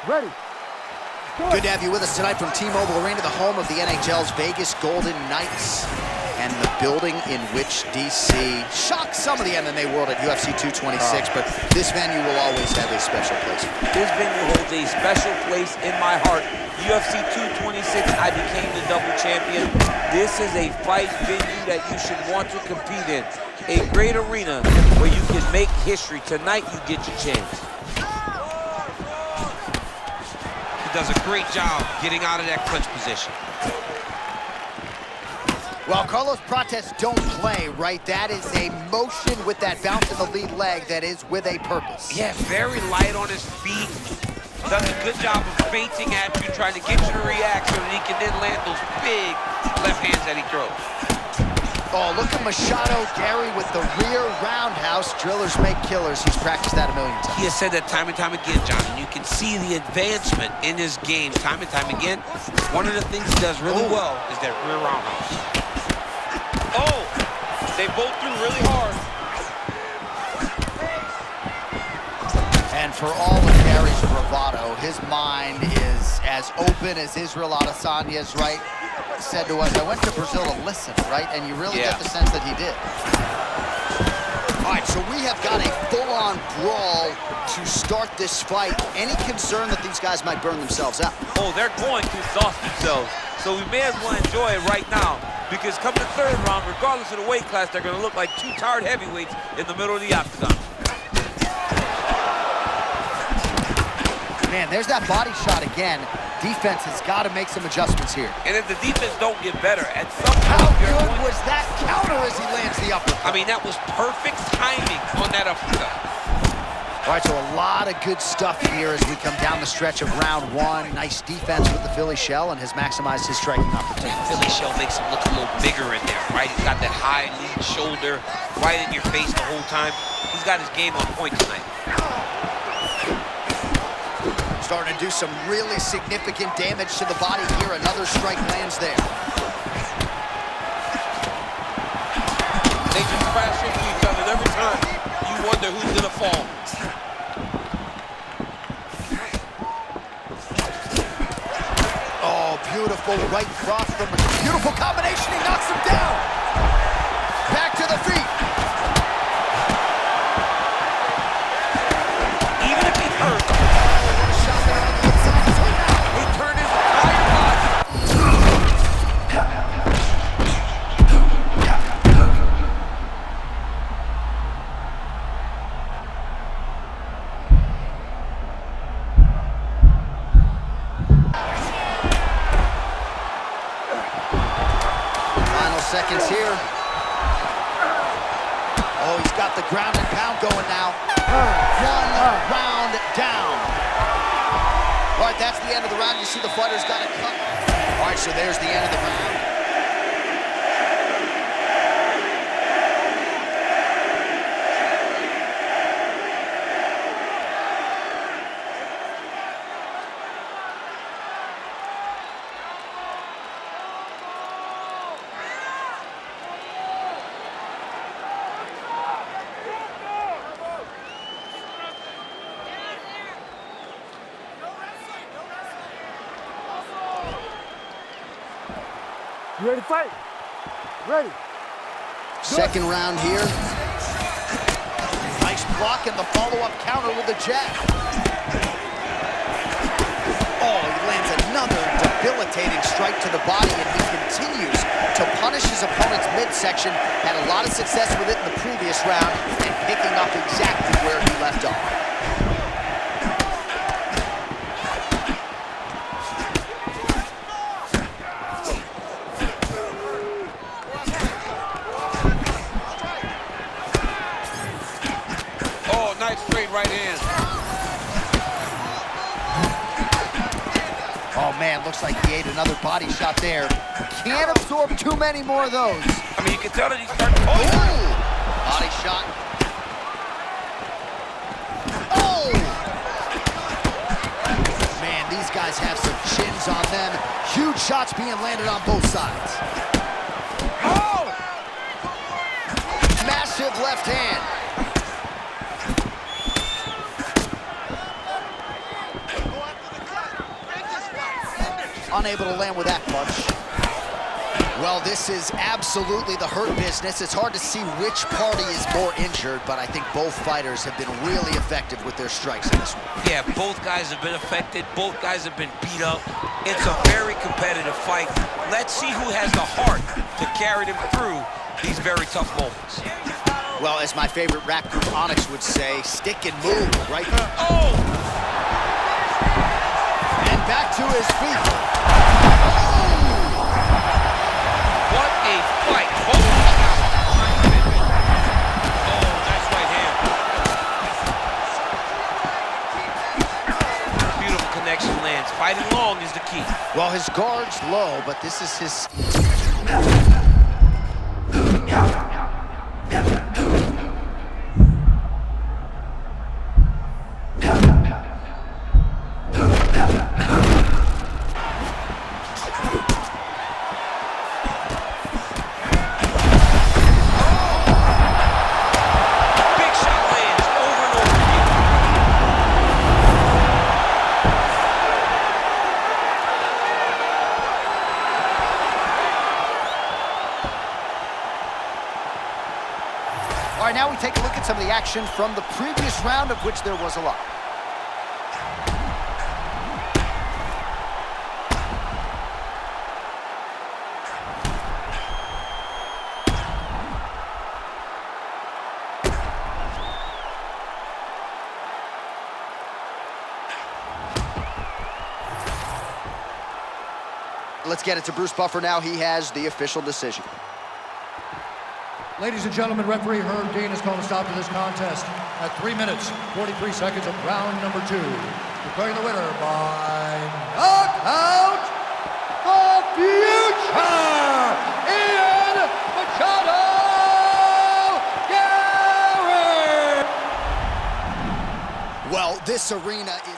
Ready. Good to have you with us tonight from T-Mobile Arena, the home of the NHL's Vegas Golden Knights, and the building in which DC shocked some of the MMA world at UFC 226, but this venue will always have a special place. This venue holds a special place in my heart. UFC 226, I became the double champion. This is a fight venue that you should want to compete in. A great arena where you can make history. Tonight, you get your chance. Does a great job getting out of that clinch position. Well, Carlos Prates don't play, right? That is a motion with that bounce in the lead leg that is with a purpose. Yeah, very light on his feet. Does a good job of feinting at you, trying to get you to react so that he can then land those big left hands that he throws. Oh, look at Machado Gary with the rear roundhouse. Drillers make killers. He's practiced that a million times. He has said that time and time again, John, and you can see the advancement in his game time and time again. One of the things he does really well is that rear roundhouse. Oh, they both threw really hard. And for all of Gary's bravado, his mind is as open as Israel Adesanya's, right? Said to us, I went to Brazil to listen, right? And you really get the sense that he did. All right, so we have got a full-on brawl to start this fight. Any concern that these guys might burn themselves out? Oh, they're going to exhaust themselves. So we may as well enjoy it right now, because come the third round, regardless of the weight class, they're going to look like two tired heavyweights in the middle of the octagon. Man, there's that body shot again. Defense has got to make some adjustments here. And if the defense don't get better, at some How point, good was that counter as he lands the uppercut? I mean, that was perfect timing on that uppercut. All right, so a lot of good stuff here as we come down the stretch of round one. Nice defense with the Philly shell and has maximized his striking opportunities. Philly shell makes him look a little bigger in there, right? He's got that high lead shoulder right in your face the whole time. He's got his game on point tonight. Starting to do some really significant damage to the body here. Another strike lands there. They just crash into each other every time. You wonder who's gonna fall. Oh, beautiful right cross from a beautiful combination. He knocks him down. Back to the feet. Even if he's hurt, he turned his entire body. Final seconds here. Oh, he's got the ground and pound going now. One round down. All right, that's the end of the round. You see the fighter's got it cut. All right, so there's the end of the round. You ready to fight? Ready. Second round here. Nice block and the follow-up counter with the jab. Oh, he lands another debilitating strike to the body, and he continues to punish his opponent's midsection. Had a lot of success with it in the previous round and picking up exactly where he left off. Straight right hand. Oh man, looks like he ate another body shot there. Can't absorb too many more of those. I mean, you can tell that he's starting to... Oh! Body shot. Oh! Man, these guys have some chins on them. Huge shots being landed on both sides. Oh! Massive left hand. unable to land with that punch. Well, this is absolutely the hurt business. It's hard to see which party is more injured, but I think both fighters have been really effective with their strikes in this one. Yeah, both guys have been affected. Both guys have been beat up. It's a very competitive fight. Let's see who has the heart to carry them through these very tough moments. Well, as my favorite rap group Onyx would say, stick and move, right? Oh! And back to his feet. What a fight. Holy cow. Oh, that's right hand. Beautiful connection lands. Fighting long is the key. Well, his guard's low, but this is his... All right, now we take a look at some of the action from the previous round, of which there was a lot. Let's get it to Bruce Buffer now. He has the official decision. Ladies and gentlemen, referee Herb Dean has called a stop to this contest at 3 minutes, 43 seconds of round number 2. Declaring the winner by knockout, the future, Ian Machado Garrett! Well, this arena is...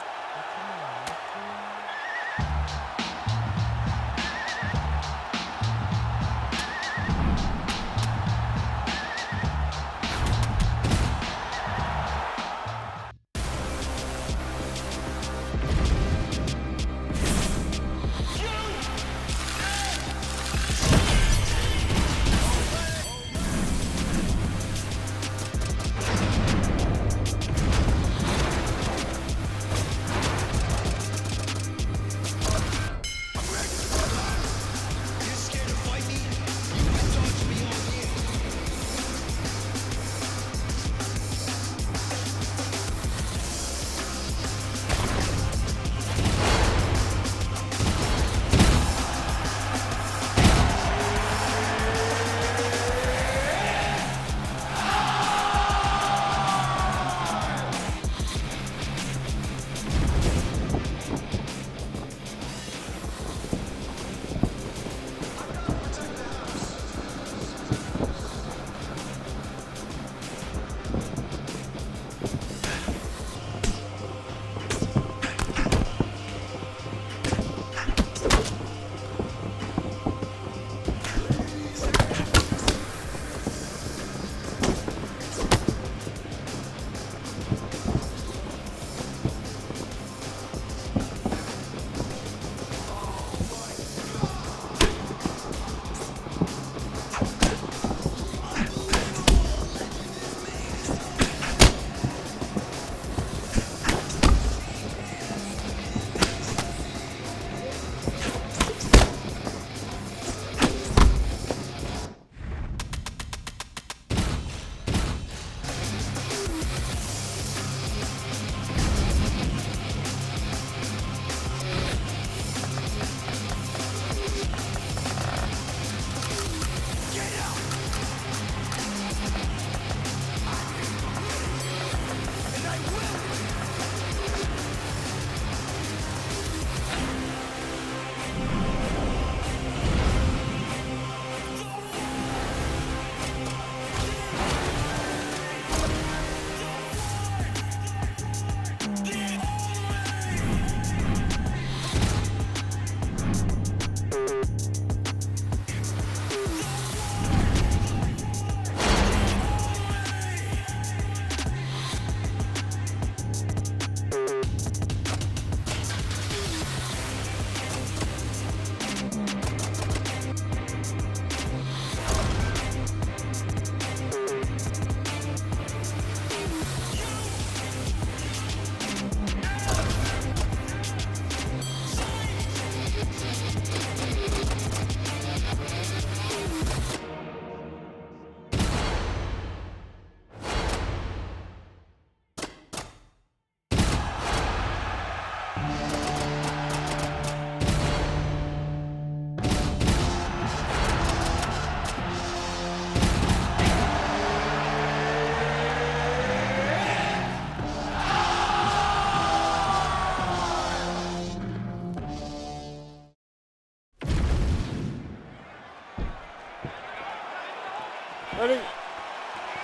Ready?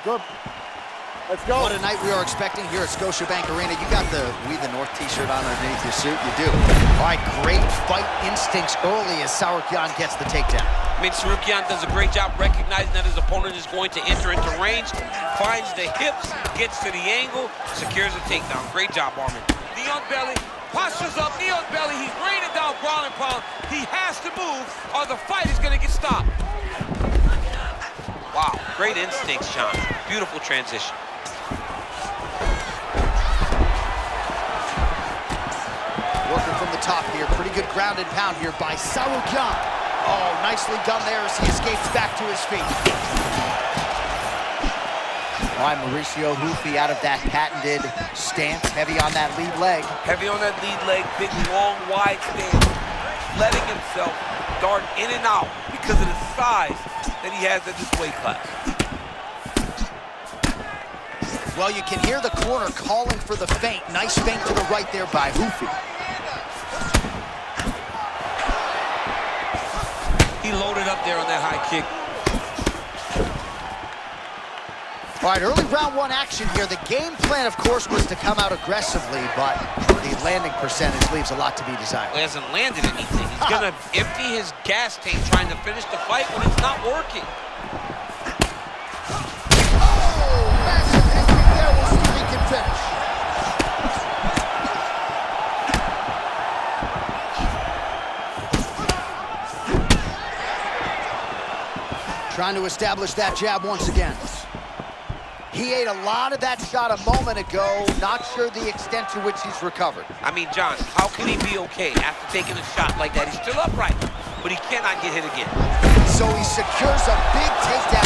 Good. Let's go. What a night we are expecting here at Scotiabank Arena. You got the We the North t-shirt on underneath your suit. You do. All right, great fight instincts early as Sarukyan gets the takedown. I mean, Sarukyan does a great job recognizing that his opponent is going to enter into range, finds the hips, gets to the angle, secures a takedown. Great job, Armin. Knee on belly, postures up, knee on belly. He's raining down ground and pound. He has to move or the fight is going to get stopped. Wow, great instincts, Sean. Beautiful transition. Working from the top here. Pretty good ground and pound here by Sarukyan. Oh, nicely done there as he escapes back to his feet. All right, Mauricio Hufi out of that patented stance, heavy on that lead leg. Heavy on that lead leg, big, long, wide stance, letting himself dart in and out because of the size that he has at this weight class. Well, you can hear the corner calling for the feint. Nice feint to the right there by Hufi. He loaded up there on that high kick. All right, early round one action here. The game plan, of course, was to come out aggressively, but the landing percentage leaves a lot to be desired. He hasn't landed anything. He's gonna empty his gas tank trying to finish the fight when it's not working. Oh, massive head kick there. We'll see if he can finish. Trying to establish that jab once again. He ate a lot of that shot a moment ago. Not sure the extent to which he's recovered. I mean, John, how can he be okay after taking a shot like that? He's still upright, but he cannot get hit again. So he secures a big takedown.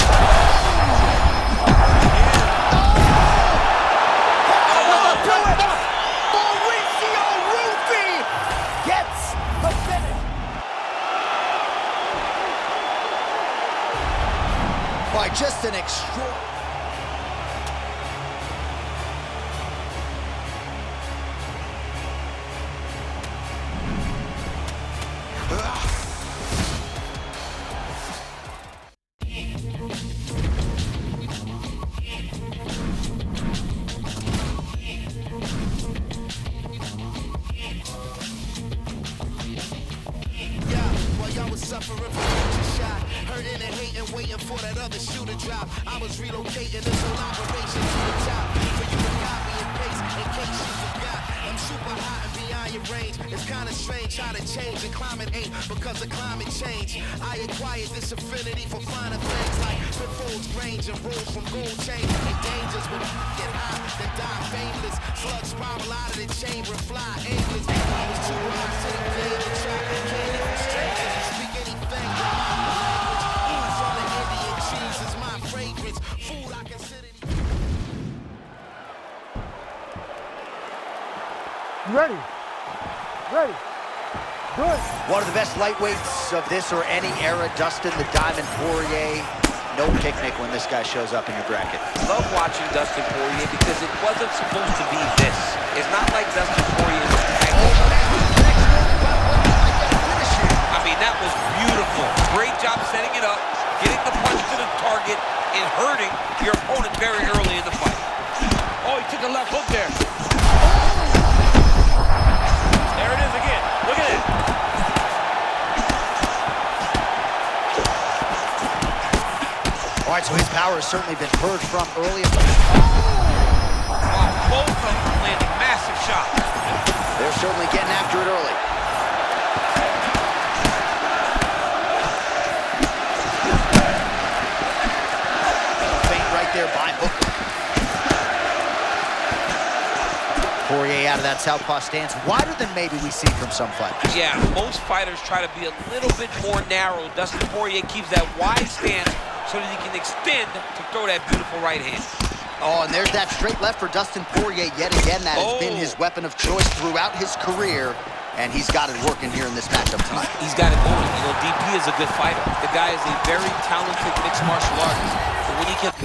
Mauricio Hufi gets the finish. By just an extraordinary. Suffering from a shot, hurting and hating, waiting for that other shoe to drop. I was relocating this whole operation to the top for you to copy and paste in case you forgot. I'm super hot and beyond your range. It's kind of strange how to change and climate ain't because of climate change. I acquired this affinity for finer things like pitfalls, range, and rules from gold chain and dangers. When I get high, then die fameless. Slugs spiral out of the chamber and fly aimless. I was too high to the plane to try. Can't even strangers and speak anything but my language. Food from the Indian cheese is my fragrance. Food I consider. Ready? Ready. Good. One of the best lightweights of this or any era, Dustin the Diamond Poirier. No picnic when this guy shows up in your bracket. Love watching Dustin Poirier because it wasn't supposed to be this. It's not like Dustin Poirier was I mean, that was beautiful. Great job setting it up, getting the punch to the target, and hurting your opponent very early in the fight. Oh, he took a left hook there. There it is again. Look at it. All right, so his power has certainly been purged from early. Wow, both of them landing massive shots. They're certainly getting after it early. Feint right there by Hooker. Poirier out of that southpaw stance, wider than maybe we see from some fighters. Yeah, most fighters try to be a little bit more narrow. Dustin Poirier keeps that wide stance so that he can extend to throw that beautiful right hand. Oh, and there's that straight left for Dustin Poirier yet again. That has been his weapon of choice throughout his career, and he's got it working here in this matchup tonight. He's got it going. You know, DP is a good fighter. The guy is a very talented mixed martial artist. But when he can...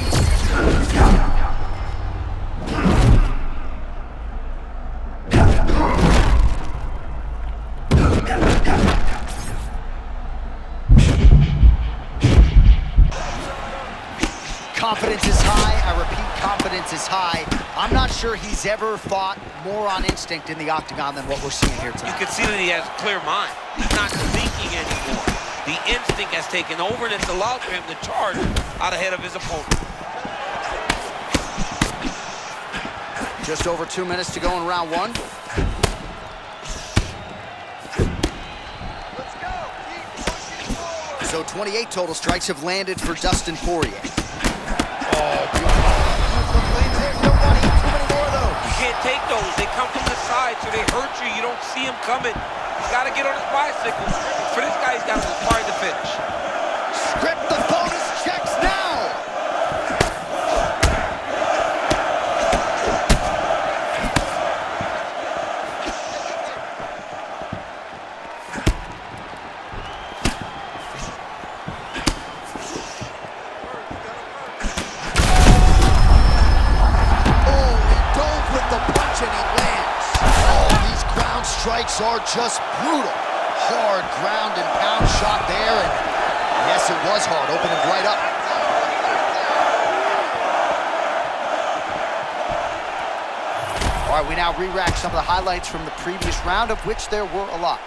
confidence is high. I'm not sure he's ever fought more on instinct in the octagon than what we're seeing here tonight. You can see that he has a clear mind. He's not thinking anymore. The instinct has taken over, and it's allowed for him to charge out ahead of his opponent. Just over 2 minutes to go in round one. So 28 total strikes have landed for Dustin Poirier. You can't take those. They come from the side, so they hurt you. You don't see him coming. He's got to get on his bicycle. For this guy, he's got to require the finish. Script the bonus checks now. Strikes are just brutal. Hard ground and pound shot there, and yes, it was hard, opening right up. All right, we now re-rack some of the highlights from the previous round, of which there were a lot.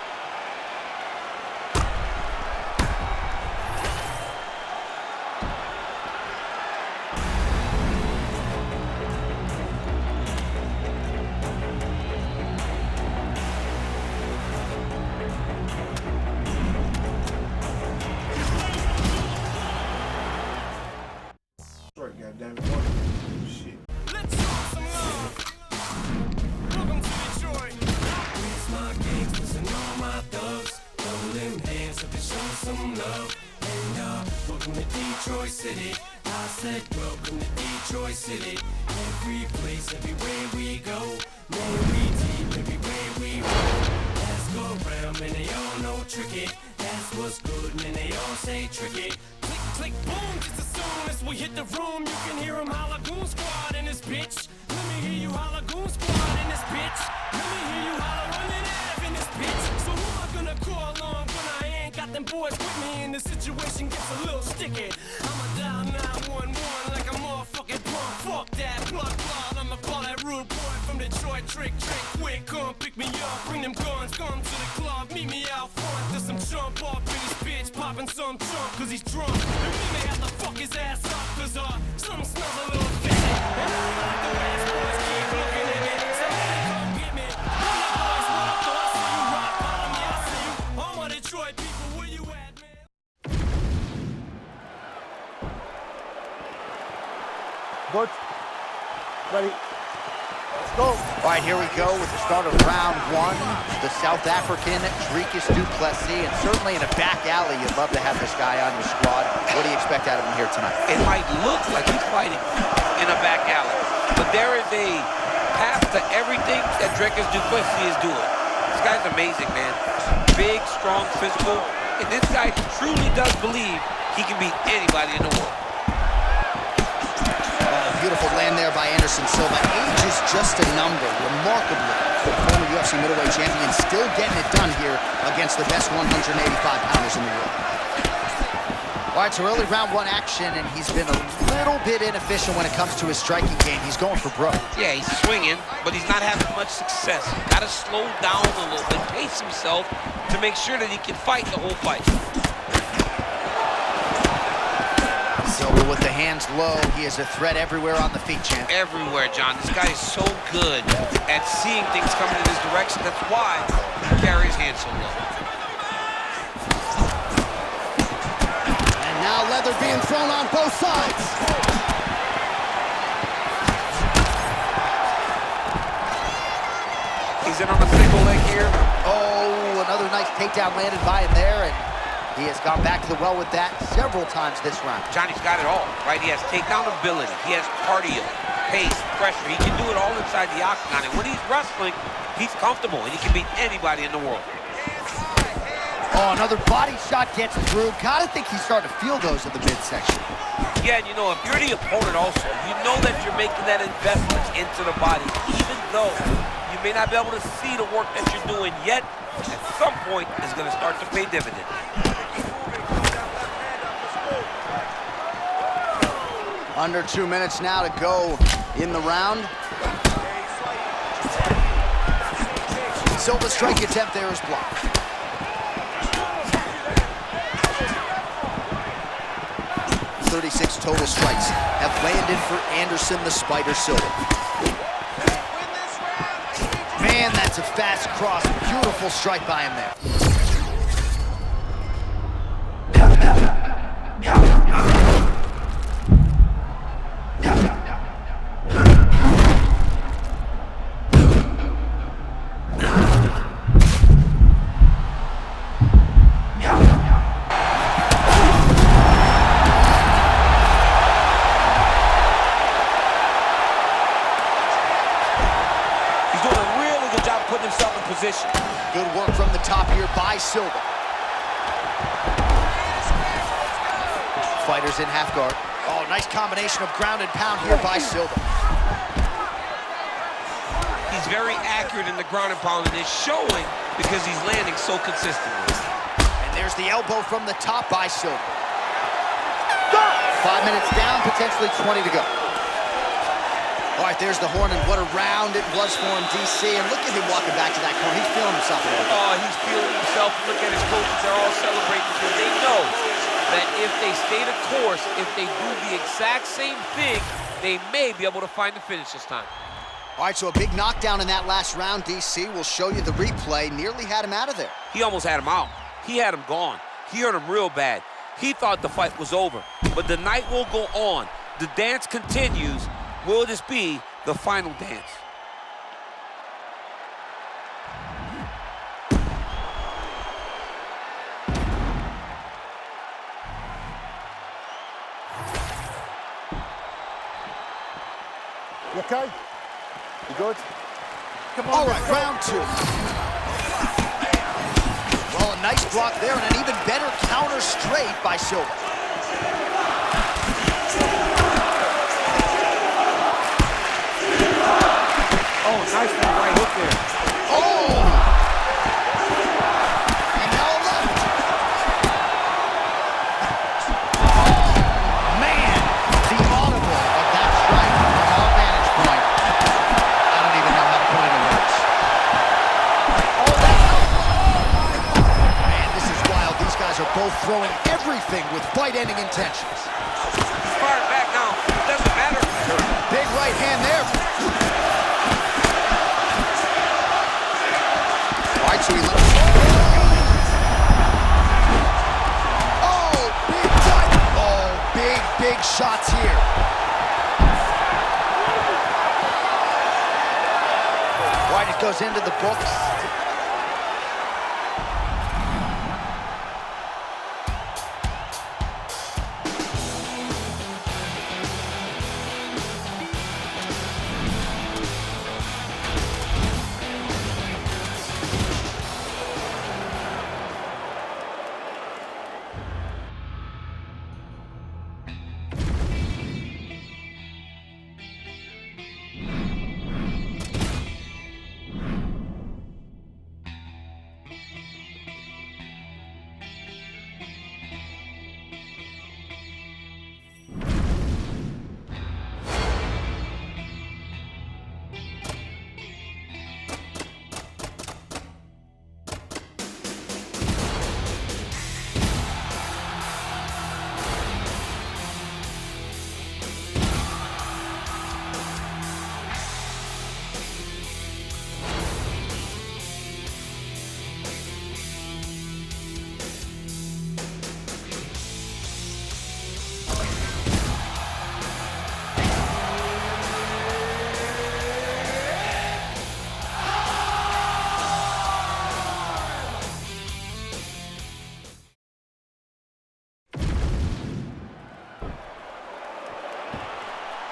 Welcome to Detroit City. I said welcome to Detroit City. Every place, everywhere we go. Man, we deep everywhere we roll. Let's go around, man, they all know tricky. That's what's good, man, they all say tricky. Click, click, boom, just as soon as we hit the room, you can hear them holla goon squad in this bitch. Let me hear you holla goon squad in this bitch. Let me hear you holla running Ave in this bitch. So who am I gonna call on when I ain't got them boys with me and the situation gets a little sticky? I'ma dial 911 like I'm all fucking drunk. Fuck that, blood, I'ma call that rude boy from Detroit. Trick, quick, come pick me up. Bring them guns, come to the club. Meet me out front, there's some jump off in this bitch. Popping some chunk, cause he's drunk. And we may have to fuck his ass up, cause something smells a little fishy. And I like the way his boys keep looking at me. Somebody come get me. All the boys want to thought, see you rock bottom, yeah, I see you. All my Detroit people, where you at, man? Good. Ready. Let's go. All right, here we go with the start of round one. The South African, Dricus du Plessis, and certainly in a back alley, you'd love to have this guy on your squad. What do you expect out of him here tonight? It might look like he's fighting in a back alley, but there is a path to everything that Dricus du Plessis is doing. This guy's amazing, man. Big, strong, physical, and this guy truly does believe he can beat anybody in the world. Beautiful land there by Anderson Silva. Age is just a number. Remarkably, the former UFC middleweight champion still getting it done here against the best 185-pounders in the world. All right, so early round one action, and he's been a little bit inefficient when it comes to his striking game. He's going for broke. Yeah, he's swinging, but he's not having much success. Got to slow down a little bit, pace himself to make sure that he can fight the whole fight. Silva with the hands low. He is a threat everywhere on the feet, champ. Everywhere, John. This guy is so good at seeing things coming in his direction. That's why he carries his hands so low. And now leather being thrown on both sides. He's in on a single leg here. Oh, another nice takedown landed by him there, and he has gone back to the well with that several times this round. Johnny's got it all, right? He has takedown ability. He has cardio, pace, pressure. He can do it all inside the octagon. And when he's wrestling, he's comfortable, and he can beat anybody in the world. Oh, another body shot gets through. Gotta think he's starting to feel those in the midsection. Yeah, and you know, if you're the opponent also, you know that you're making that investment into the body, even though you may not be able to see the work that you're doing yet, at some point, it's gonna start to pay dividends. Under 2 minutes now to go in the round. Silva's strike attempt there is blocked. .36 total strikes have landed for Anderson the Spider Silva. Man, that's a fast cross. Beautiful strike by him there. Position. Good work from the top here by Silva. Fighters in half guard. Oh, nice combination of ground and pound here by Silva. He's very accurate in the ground and pound, and it's showing because he's landing so consistently. And there's the elbow from the top by Silva. 5 minutes down, potentially 20 to go. All right, there's the horn, and what a round it was for him, DC. And look at him walking back to that corner. He's feeling himself a little bit. Oh, he's feeling himself. Look at his coaches. They're all celebrating because they know that if they stay the course, if they do the exact same thing, they may be able to find the finish this time. All right, so a big knockdown in that last round, DC. We'll show you the replay. Nearly had him out of there. He almost had him out. He had him gone. He hurt him real bad. He thought the fight was over. But the night will go on. The dance continues. Will this be the final dance? You okay? You good? Come on. All right, round two. Well, a nice block there and an even better counter straight by Silva. Oh, nice right hook there. Oh! And now a left. Man, the audible of that strike from our vantage point. I don't even know how to put it in words. Oh, that's... Man, this is wild. These guys are both throwing everything with fight-ending intentions. He's firing back now. It doesn't matter. Big right hand there. So he oh, big shot. Oh, big shots here. White, it goes into the books.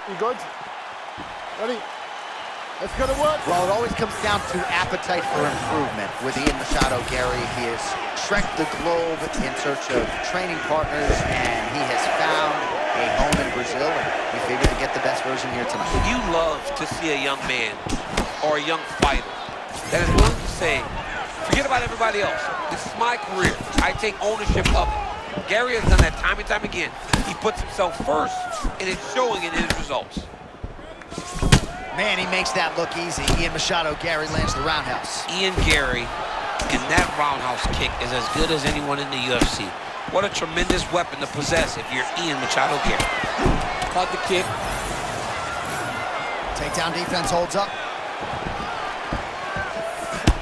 You good? Ready? Let's go to work. Well, it always comes down to appetite for improvement. With Ian Machado Gary, he has trekked the globe in search of training partners, and he has found a home in Brazil, and we figured to get the best version here tonight. You love to see a young man or a young fighter that is willing to say, forget about everybody else. This is my career. I take ownership of it. Gary has done that time and time again. He puts himself first, and it's showing in his results. Man, he makes that look easy. Ian Machado Gary lands the roundhouse. Ian Gary, and that roundhouse kick is as good as anyone in the UFC. What a tremendous weapon to possess if you're Ian Machado Gary. Caught the kick. Takedown defense holds up.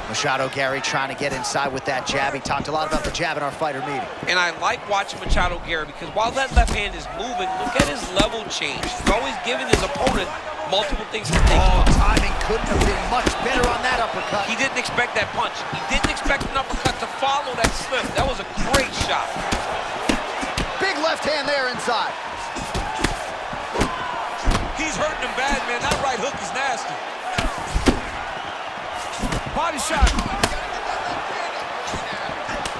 Machado Gary trying to get inside with that jab. He talked a lot about the jab in our fighter meeting. And I like watching Machado Gary because while that left hand is moving, look at his level change. He's always giving his opponent multiple things to think about. Timing couldn't have been much better on that uppercut. He didn't expect that punch. He didn't expect an uppercut to follow that slip. That was a great shot. Big left hand there inside. He's hurting him bad, man. That right hook is nasty. Body shot.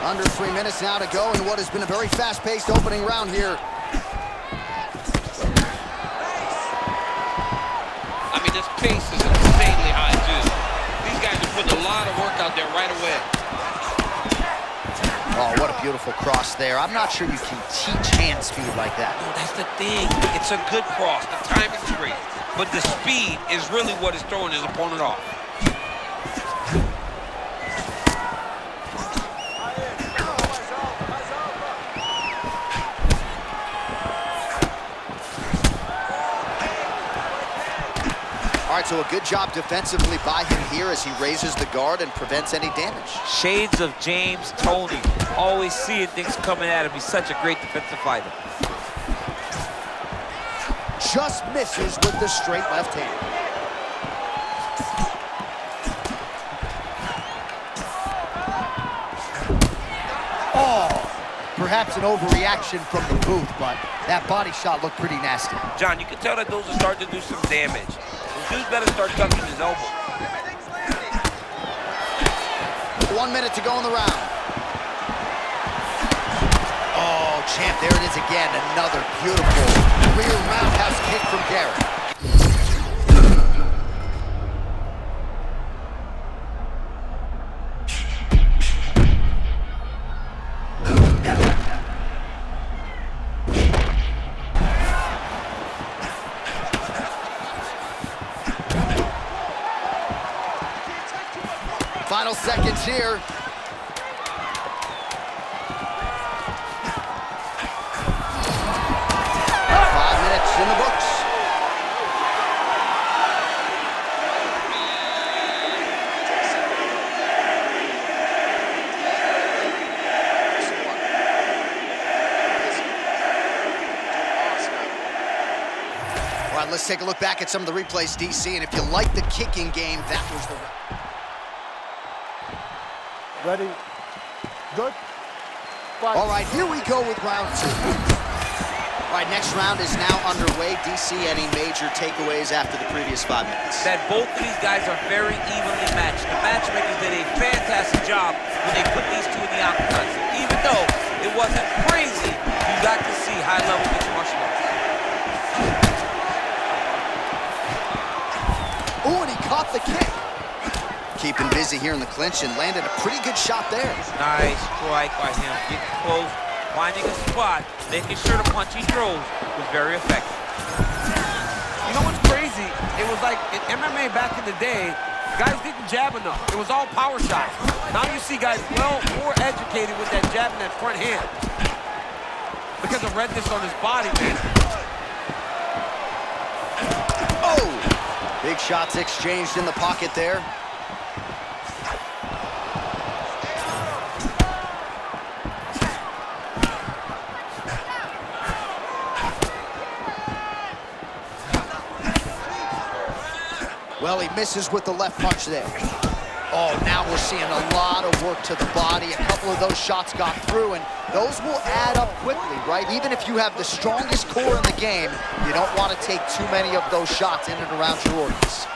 Under 3 minutes now to go in what has been a very fast-paced opening round here. I mean, this pace is insanely high, too. These guys are putting a lot of work out there right away. Oh, what a beautiful cross there. I'm not sure you can teach hand speed like that. No, that's the thing. It's a good cross. The timing's great. But the speed is really what is throwing his opponent off. All right, so a good job defensively by him here as he raises the guard and prevents any damage. Shades of James Toney. Always seeing things coming at him. He's such a great defensive fighter. Just misses with the straight left hand. Oh, perhaps an overreaction from the booth, but that body shot looked pretty nasty. John, you can tell that those are starting to do some damage. The dude better start tucking his elbow. 1 minute to go in the round. Oh, champ, there it is again. Another beautiful rear roundhouse kick from Garrett. Final seconds here. In the books. All right, let's take a look back at some of the replays, DC, and if you like the kicking game, that was the... Ready? Good? Fight. All right, here we go with round 2. All right, next round is now underway. DC, any major takeaways after the previous 5 minutes? That both of these guys are very evenly matched. The matchmakers did a fantastic job when they put these two in the octagon. So even though it wasn't crazy, you got to see high-level mixed martial arts. Ooh, and he caught the kick. Keeping busy here in the clinch and landed a pretty good shot there. Nice strike by him. Getting close, finding a spot, making sure the punch he throws was very effective. You know what's crazy? It was like in MMA back in the day, guys didn't jab enough. It was all power shots. Now you see guys more educated with that jab and that front hand because of redness on his body, man. Oh! Big shots exchanged in the pocket there. Well, he misses with the left punch there. Oh, now we're seeing a lot of work to the body. A couple of those shots got through, and those will add up quickly, right? Even if you have the strongest core in the game, you don't want to take too many of those shots in and around your organs.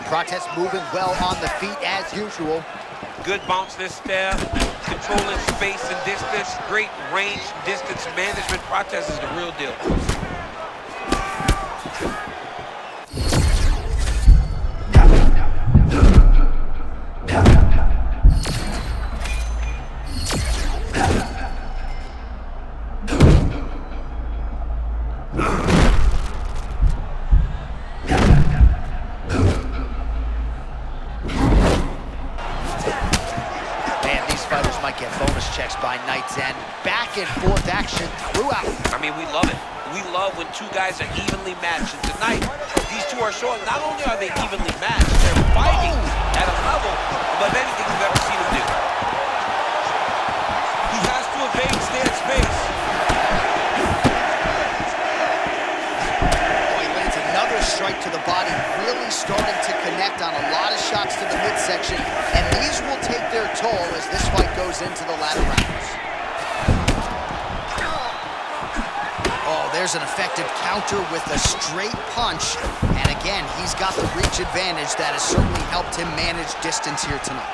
Prates moving well on the feet as usual. Good bounce this step, controlling space and distance, great range, distance management. Prates is the real deal. fighters might get bonus checks by night's end. Back and forth action throughout. I mean, we love it. We love when two guys are evenly matched. And tonight, these two are showing not only are they evenly matched, they're fighting at a level above anything we've ever seen them do. He has to evade and stay in space. Oh, he lands another strike to the body, really starting to connect on a lot of shots to the midsection, and these will take their toll as this fight goes into the latter rounds. Oh, there's an effective counter with a straight punch. And again, he's got the reach advantage that has certainly helped him manage distance here tonight.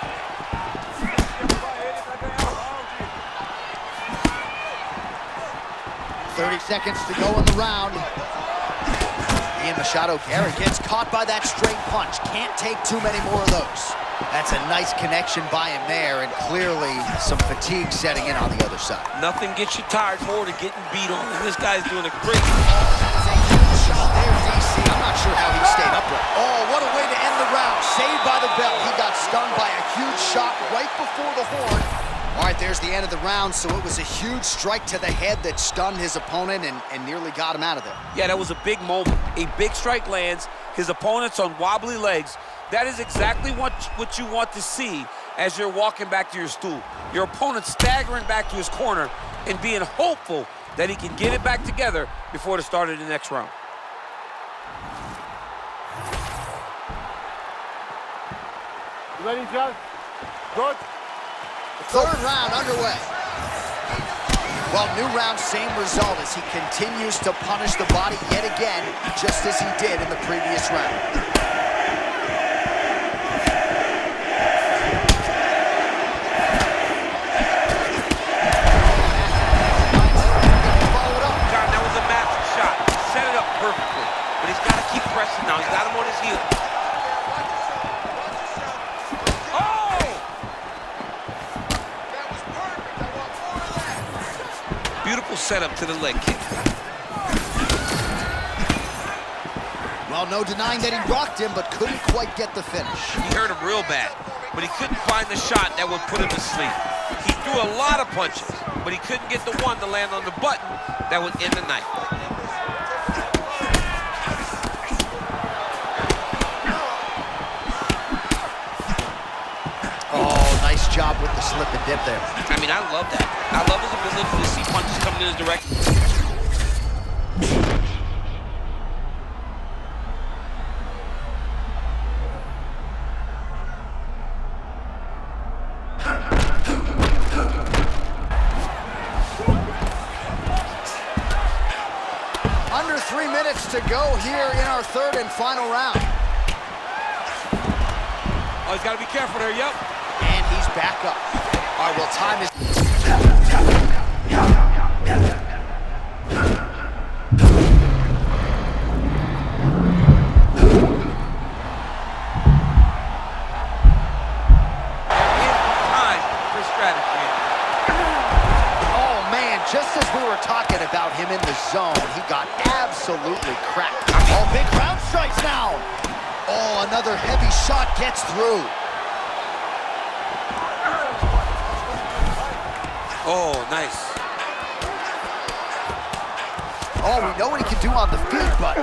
"30 seconds to go in the round. Ian Machado Garrett gets caught by that straight punch. Can't take too many more of those. That's a nice connection by him there, and clearly some fatigue setting in on the other side. Nothing gets you tired more than getting beat on. And this guy's doing a great That is a huge shot there, DC. I'm not sure how he stayed upright. Oh, what a way to end the round. Saved by the bell. He got stung by a huge shot right before the horn. All right, there's the end of the round, so it was a huge strike to the head that stunned his opponent and nearly got him out of there. Yeah, that was a big moment. A big strike lands. His opponent's on wobbly legs. That is exactly what you want to see as you're walking back to your stool. Your opponent staggering back to his corner and being hopeful that he can get it back together before the start of the next round. You ready, John? Good. Third round underway. Well, new round, same result as he continues to punish the body yet again, just as he did in the previous round. Perfectly, but he's got to keep pressing now. He's got him on his heel. Oh! That was perfect. I want more of that. Beautiful setup to the leg kick. Well, no denying that he rocked him, but couldn't quite get the finish. He hurt him real bad, but he couldn't find the shot that would put him to sleep. He threw a lot of punches, but he couldn't get the one to land on the button that would end the night. Nice job with the slip and dip there. I mean, I love that. I love his ability to see punches coming in his direction. Under 3 minutes to go here in our third and final round. Oh, he's got to be careful there, yep. And he's back up. All right, well, time is... Time for strategy. Oh, man, just as we were talking about him in the zone, he got absolutely cracked. Oh, big ground strikes now. Oh, another heavy shot gets through. Oh, nice. Oh, we know what he can do on the feet, but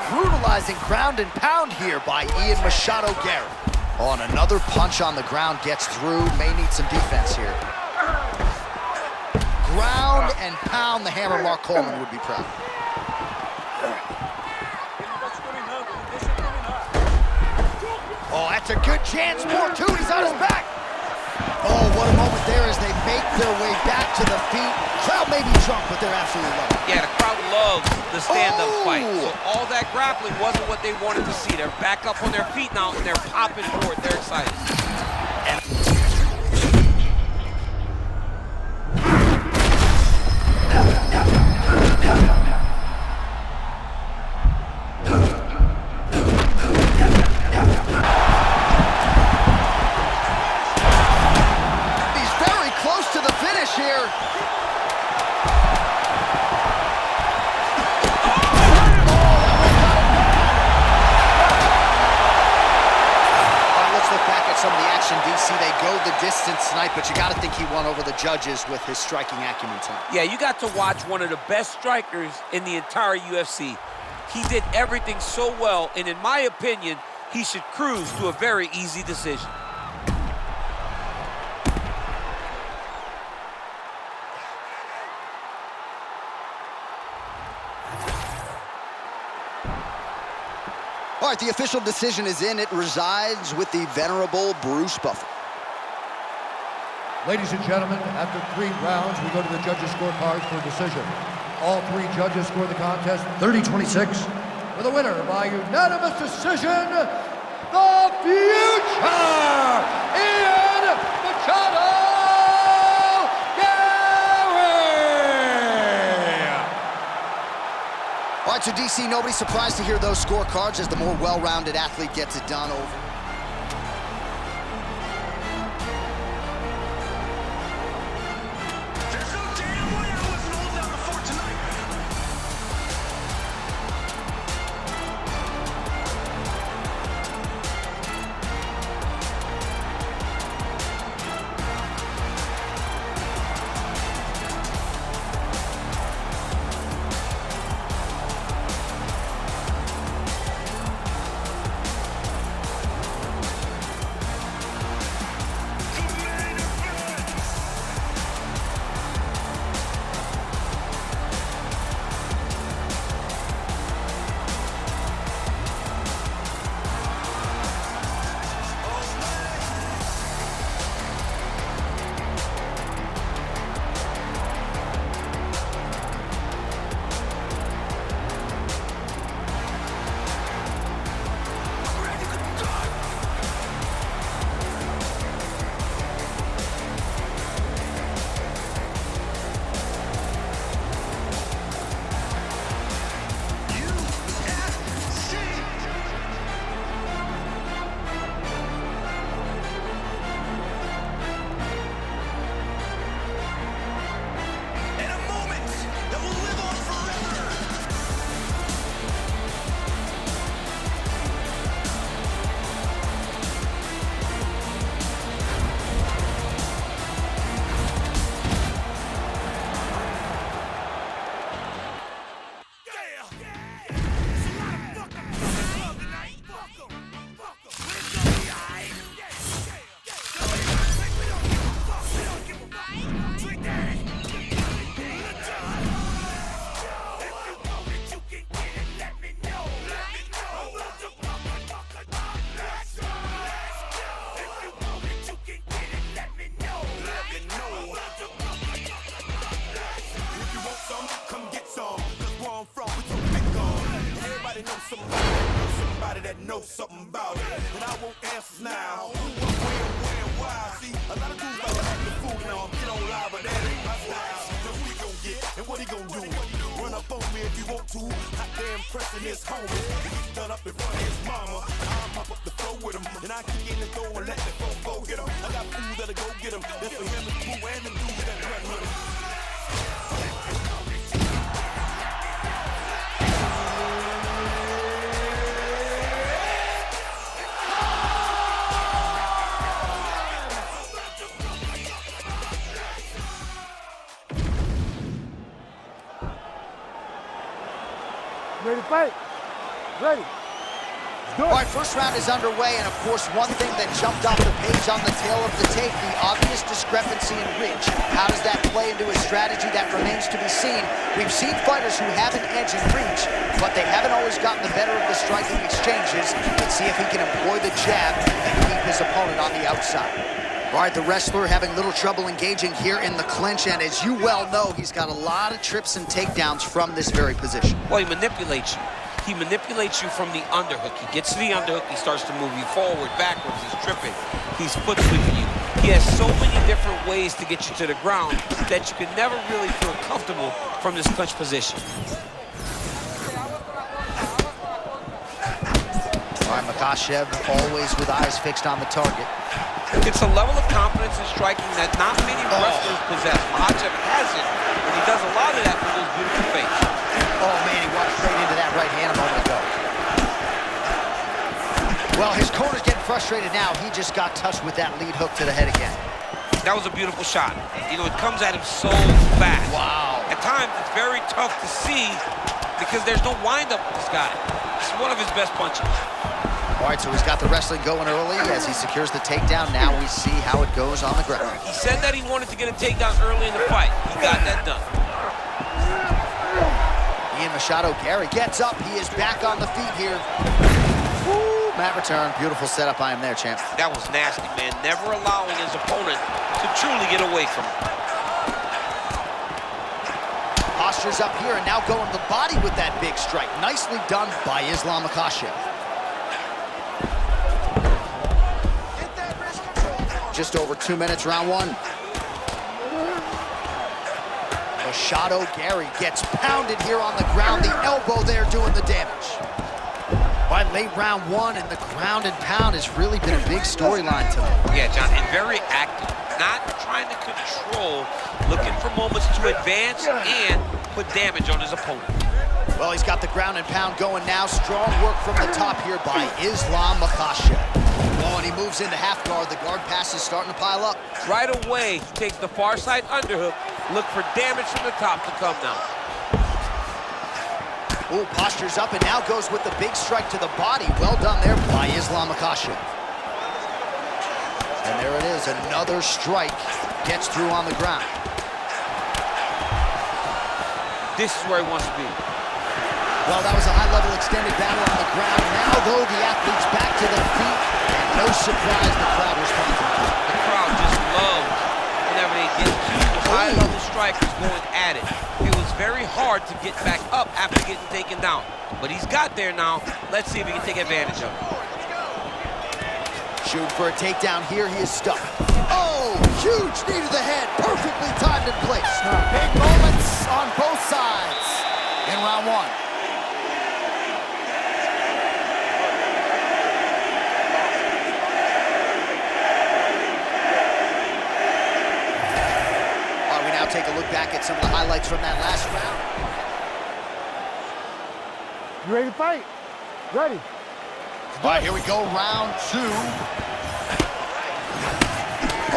brutalizing ground and pound here by Ian Machado Garrett. Oh, and another punch on the ground gets through. May need some defense here. Ground and pound, the hammer Mark Coleman would be proud. Oh, that's a good chance. More two, he's on his back. Oh, what a moment there as they make their way back to the feet. Crowd may be drunk, but they're absolutely loving it. Yeah, the crowd loves the stand-up fight. So all that grappling wasn't what they wanted to see. They're back up on their feet now, and they're popping forward. They're excited. Some of the action DC, they go the distance tonight, but you got to think he won over the judges with his striking acumen tonight. Yeah, you got to watch one of the best strikers in the entire UFC. He did everything so well, and in my opinion, he should cruise to a very easy decision. All right, the official decision is in. It resides with the venerable Bruce Buffer. Ladies and gentlemen, after 3 rounds, we go to the judges' scorecards for a decision. All 3 judges score the contest 30-26. For the winner by unanimous decision, the future, Ian Machado Gary! All right, so DC, nobody's surprised to hear those scorecards as the more well-rounded athlete gets it done over. Somebody that knows something about it. And I won't answer now. Who, where, why? See, a lot of dudes like to act the fool now. I'm get on live, but that ain't my style. So who he gon' get and what he gon' do? Run up on me if you want to. Hot damn pressing his homie. He's done up in front of his mama. I'll pop up the flow with him. And I kick in the door and let the go get him. I got fools that'll go get him. That's for him and Pooh and them dudes that run with him. Ready to fight? Ready. All right, first round is underway, and of course, one thing that jumped off the page on the tail of the tape, the obvious discrepancy in reach. How does that play into his strategy? That remains to be seen. We've seen fighters who have an edge in reach, but they haven't always gotten the better of the striking exchanges. Let's see if he can employ the jab and keep his opponent on the outside. All right, the wrestler having little trouble engaging here in the clinch, and as you well know, he's got a lot of trips and takedowns from this very position. Well, he manipulates you. He manipulates you from the underhook. He gets to the underhook, he starts to move you forward, backwards, he's tripping, he's foot sweeping you. He has so many different ways to get you to the ground that you can never really feel comfortable from this clinch position. All right, Makhachev always with eyes fixed on the target. It's a level of confidence in striking that not many wrestlers possess. Makhachev has it, and he does a lot of that with those beautiful feints. Oh, man, he walked straight into that right hand a moment ago. Well, his corner's getting frustrated now. He just got touched with that lead hook to the head again. That was a beautiful shot. You know, it comes at him so fast. Wow. At times, it's very tough to see because there's no wind-up with this guy. It's one of his best punches. All right, so he's got the wrestling going early as he secures the takedown. Now we see how it goes on the ground. He said that he wanted to get a takedown early in the fight. He got that done. Ian Machado Gary gets up. He is back on the feet here. Woo, mat return. Beautiful setup by him there, champ. That was nasty, man. Never allowing his opponent to truly get away from him. Postures up here and now going to the body with that big strike. Nicely done by Islam Makhachev. Just over 2 minutes, round one. Machado Gary gets pounded here on the ground. The elbow there doing the damage. By late round one, and the ground and pound has really been a big storyline tonight. Yeah, John, and very active. Not trying to control, looking for moments to advance and put damage on his opponent. Well, he's got the ground and pound going now. Strong work from the top here by Islam Makhachev. Oh, and he moves into half guard. The guard pass is starting to pile up. Right away, he takes the far side underhook. Look for damage from the top to come now. Oh, postures up and now goes with the big strike to the body. Well done there by Islam Makhachev. And there it is, another strike gets through on the ground. This is where he wants to be. Well, that was a high-level extended battle on the ground. Now, though, the athletes back to their feet. And no surprise, the crowd responds. The crowd just loves whenever they get two high-level strikers going at it. It was very hard to get back up after getting taken down. But he's got there now. Let's see if he can take advantage of it. Shooting for a takedown here. He is stuck. Oh, huge knee to the head. Perfectly timed in place. Big moments on both sides in round one. Take a look back at some of the highlights from that last round. You ready to fight? Ready. All right, here we go, round two.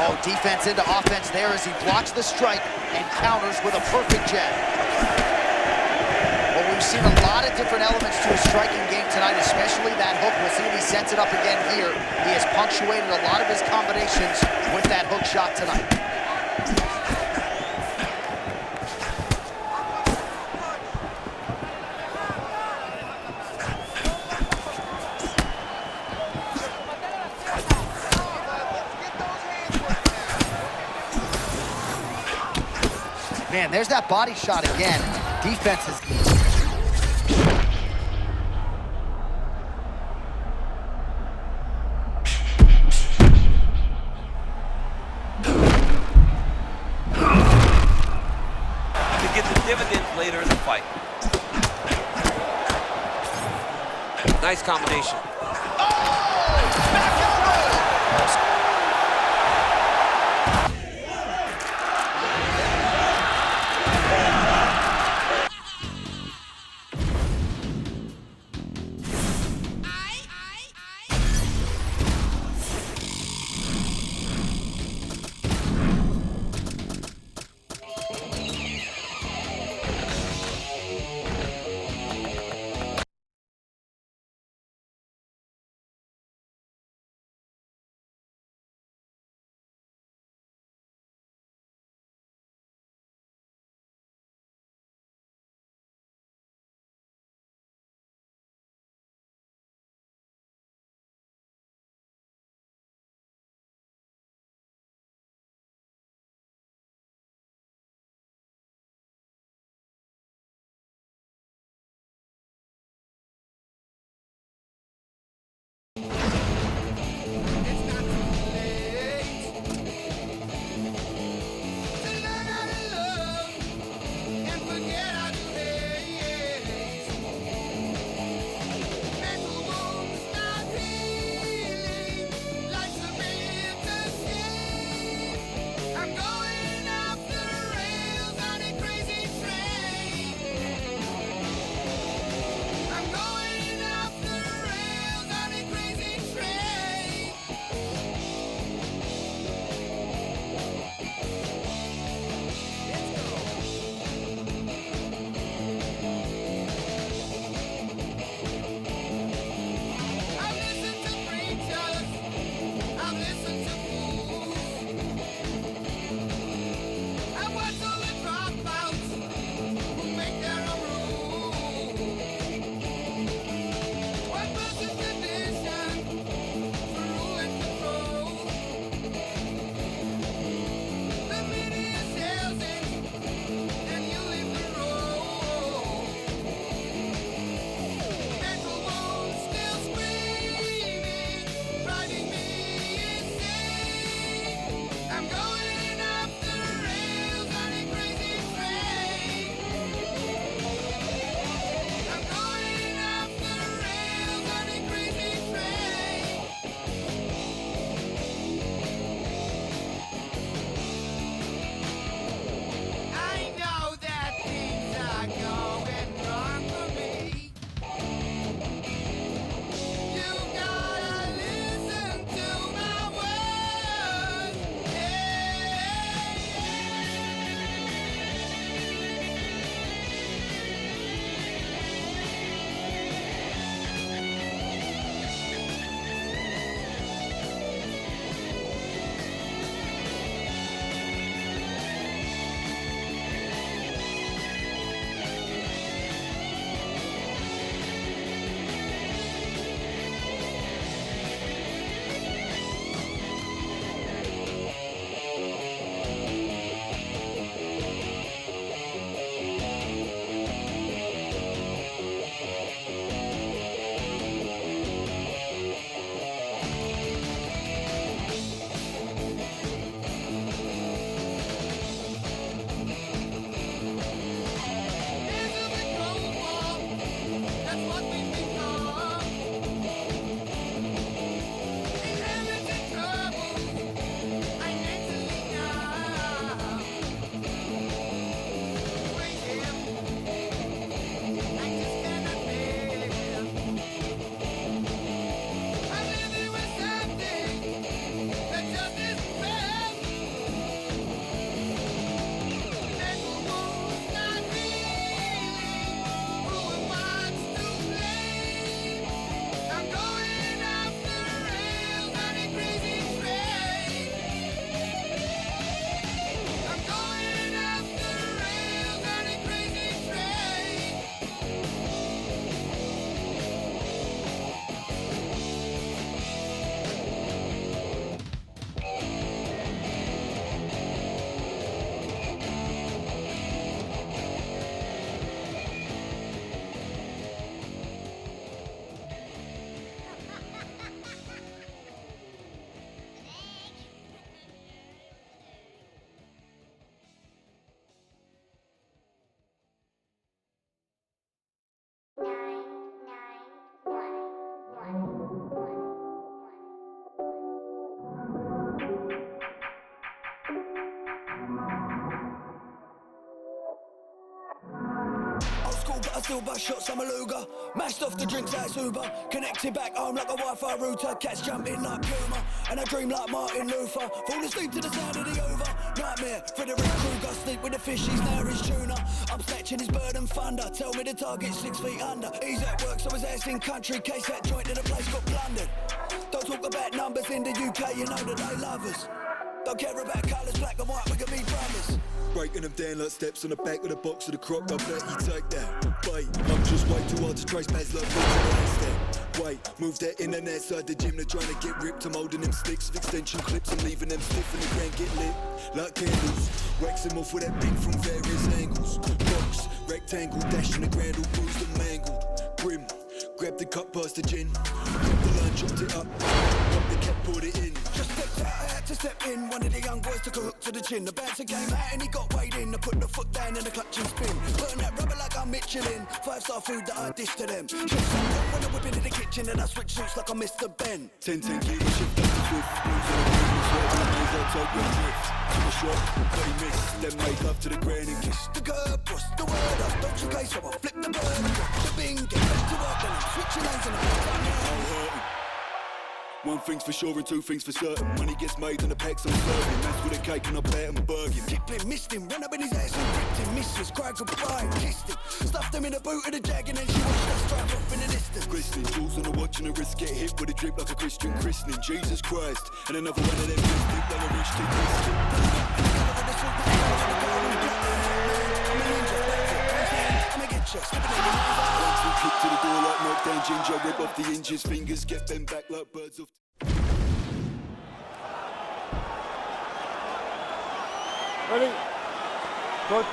Oh, defense into offense there as he blocks the strike and counters with a perfect jab. Well, we've seen a lot of different elements to his striking game tonight, especially that hook. We'll see if he sets it up again here. He has punctuated a lot of his combinations with that hook shot tonight. Man, there's that body shot again. Defense is... To get the dividends later in the fight. Nice combination. Oh! Back I still bust shots, I'm a Luger. Mashed off the drinks like Uber. Connected back home like a Wi-Fi router. Cats jumping like Puma. And I dream like Martin Luther. Fall asleep to the sound of the over. Nightmare, Frederick Krueger. Sleep with the fishies, now he's tuna. I'm snatching his bird and thunder. Tell me the target's 6 feet under. He's at work, so his ass in country. Case that joint to the place got plundered. Don't talk about numbers in the UK, you know that they love us. Don't care about colours, black and white, we can be brothers. Breaking them down like steps on the back of the box of the croc, I bet you take that. Wait, I'm just way too hard to trace bags like step. Wait, move that internet side the gym, they're trying to get ripped. I'm holding them sticks of extension clips and leaving them stiff and the grand get lit like candles. Wax them off with that beat from various angles. Box, rectangle, dash in the grand, all bruised and mangled. Grim, grab the cup past the gin. Grab the line, chopped it up. Pop the cap, poured it in. Just stepped out, I had to step in. One of the young boys took a hook to the chin. The bouncer came out and he got weighed in. I put the foot down in the clutch and spin. Burn that rubber like I'm Michelin. 5-star food that I dish to them. Shoot something when I whip into the kitchen and I switch suits like I'm Mr. Ben. 10-10 kilo shift up the fifth. Blues on the pavement, swerving the knees, I'll take your drift. To the shot, but he missed. Then make love to the ground and kiss. The curb, what's the word up? Don't you case, so I flip the bird. Drop the bing, get back to work and I'm switching lanes and I'm hurting. One thing's for sure and two things for certain. Money gets made and the packs I'm serving. That's with a cake and I bet and burger. Tippling, missed him, ran up in his ass and ripped him. Misses, cried goodbye, kissed him. Stuffed him in the boot of the Jag and then she watched us drive off in the distance. Christening, jewels on the watch and the wrist get hit with a drip like a Christian christening. Jesus Christ, and another one of them just dip like a rich kid Christian. Once we kick to the door like knockdown ginger, rip off the hinges, fingers get bent back like birds off. Ready? Good.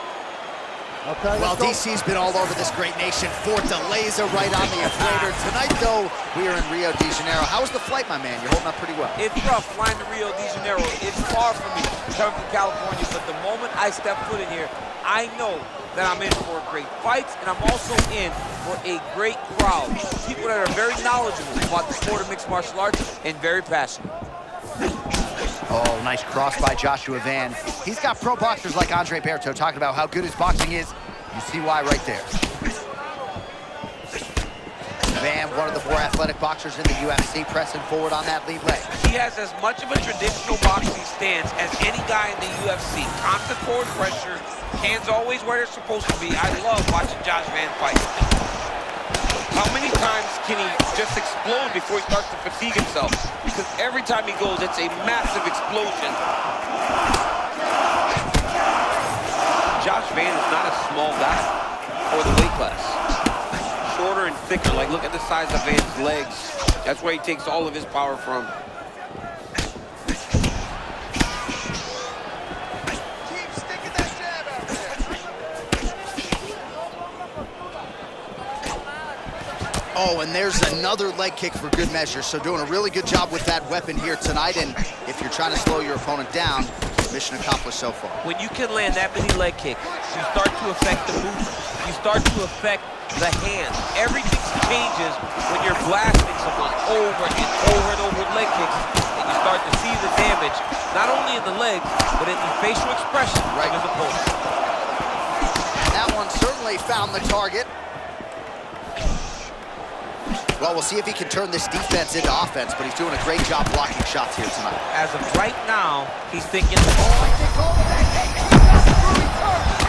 Okay, Well, DC's been all over this great nation. Fort delays are right on the equator. Tonight, though, we are in Rio de Janeiro. How was the flight, my man? You're holding up pretty well. It's rough flying to Rio de Janeiro. It's far from me, coming from California, but the moment I step foot in here, I know that I'm in for great fights, and I'm also in for a great crowd. People that are very knowledgeable about the sport of mixed martial arts and very passionate. Oh, nice cross by Joshua Van. He's got pro boxers like Andre Berto talking about how good his boxing is. You see why right there. Van, one of the more athletic boxers in the UFC, pressing forward on that lead leg. He has as much of a traditional boxing stance as any guy in the UFC. Constant forward pressure, hands always where they're supposed to be. I love watching Josh Van fight. How many times can he just explode before he starts to fatigue himself? Because every time he goes, it's a massive explosion. Josh Van is not a small guy for the weight class. Shorter and thicker, like look at the size of Van's legs. That's where he takes all of his power from. Oh, and there's another leg kick for good measure. So doing a really good job with that weapon here tonight. And if you're trying to slow your opponent down, mission accomplished so far. When you can land that many leg kicks, you start to affect the movement. You start to affect the hands. Everything changes when you're blasting someone over and over and over with leg kicks. And you start to see the damage, not only in the legs, but in the facial expression of his opponent. That one certainly found the target. Well, we'll see if he can turn this defense into offense, but he's doing a great job blocking shots here tonight. As of right now, he's thinking,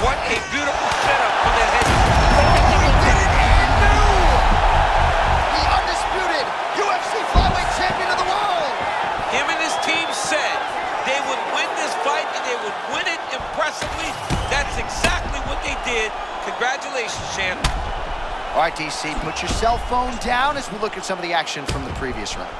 What a beautiful setup for the head. The undisputed UFC flyweight champion of the world. Him and his team said they would win this fight and they would win it impressively. That's exactly what they did. Congratulations, champ. All right, DC, put your cell phone down as we look at some of the action from the previous round.